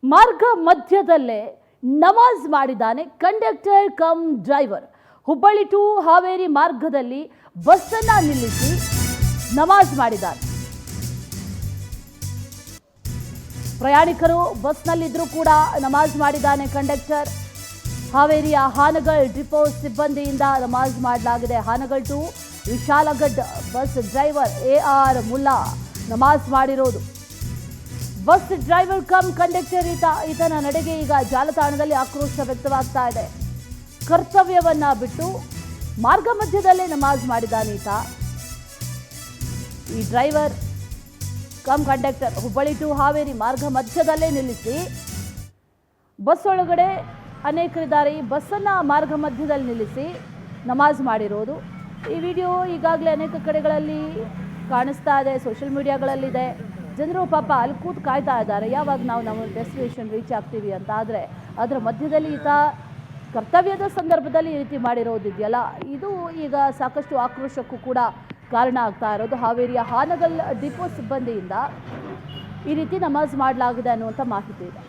ಮಾರ್ಗ ಮಧ್ಯದಲ್ಲೇ ನಮಾಜ್ ಮಾಡಿದ್ದಾನೆ conductor cum driver. Hubballi to Haveri ಮಾರ್ಗದಲ್ಲಿ ಬಸ್ಸನ್ನ ನಿಲ್ಲಿಸಿ ನಮಾಜ್ ಮಾಡಿದ್ದಾರೆ. ಪ್ರಯಾಣಿಕರು ಬಸ್ನಲ್ಲಿದ್ದರೂ ಕೂಡ ನಮಾಜ್ ಮಾಡಿದ್ದಾನೆ ಕಂಡಕ್ಟರ್. ಹಾವೇರಿಯ ಹಾನಗಲ್ ಡಿಪೋ ಸಿಬ್ಬಂದಿಯಿಂದ ನಮಾಜ್ ಮಾಡಲಾಗಿದೆ. Hangal to Vishalgad bus driver AR Mulla ನಮಾಜ್ ಮಾಡಿರೋದು. ಬಸ್ ಡ್ರೈವರ್ ಕಮ್ ಕಂಡಕ್ಟರ್ ಈತನ ನಡೆಗೆ ಈಗ ಜಾಲತಾಣದಲ್ಲಿ ಆಕ್ರೋಶ ವ್ಯಕ್ತವಾಗ್ತಾ ಇದೆ. ಕರ್ತವ್ಯವನ್ನ ಬಿಟ್ಟು ಮಾರ್ಗ ಮಧ್ಯದಲ್ಲೇ ನಮಾಜ್ ಮಾಡಿದ್ದಾನೆ ಈತ. ಈ driver cum conductor Hubballi to Haveri ಮಾರ್ಗ ಮಧ್ಯದಲ್ಲೇ ನಿಲ್ಲಿಸಿ ಬಸ್ ಒಳಗಡೆ ಅನೇಕರಿದ್ದಾರೆ. ಈ ಬಸ್ಸನ್ನು ಮಾರ್ಗ ಮಧ್ಯದಲ್ಲಿ ನಿಲ್ಲಿಸಿ ನಮಾಜ್ ಮಾಡಿರೋದು. ಈ ವಿಡಿಯೋ ಈಗಾಗಲೇ ಅನೇಕ ಕಡೆಗಳಲ್ಲಿ ಕಾಣಿಸ್ತಾ ಇದೆ, ಸೋಷಿಯಲ್ ಮೀಡಿಯಾಗಳಲ್ಲಿದೆ. ಜನರು ಪಾಪ ಅಲ್ಲಿ ಕೂತು ಕಾಯ್ತಾ ಇದ್ದಾರೆ, ಯಾವಾಗ ನಾವು ನಮ್ಮ ಡೆಸ್ಟಿನೇಷನ್ ರೀಚ್ ಆಗ್ತೀವಿ ಅಂತ. ಆದರೆ ಅದರ ಮಧ್ಯದಲ್ಲಿ ಈತ ಕರ್ತವ್ಯದ ಸಂದರ್ಭದಲ್ಲಿ ಈ ರೀತಿ ಮಾಡಿರೋದಿದೆಯಲ್ಲ, ಇದು ಈಗ ಸಾಕಷ್ಟು ಆಕ್ರೋಶಕ್ಕೂ ಕೂಡ ಕಾರಣ ಆಗ್ತಾ ಇರೋದು. ಹಾವೇರಿಯ ಹಾನಗಲ್ ಡಿಪೋ ಸಿಬ್ಬಂದಿಯಿಂದ ಈ ರೀತಿ ನಮಾಜ್ ಮಾಡಲಾಗಿದೆ ಅನ್ನುವಂಥ ಮಾಹಿತಿ ಇದೆ.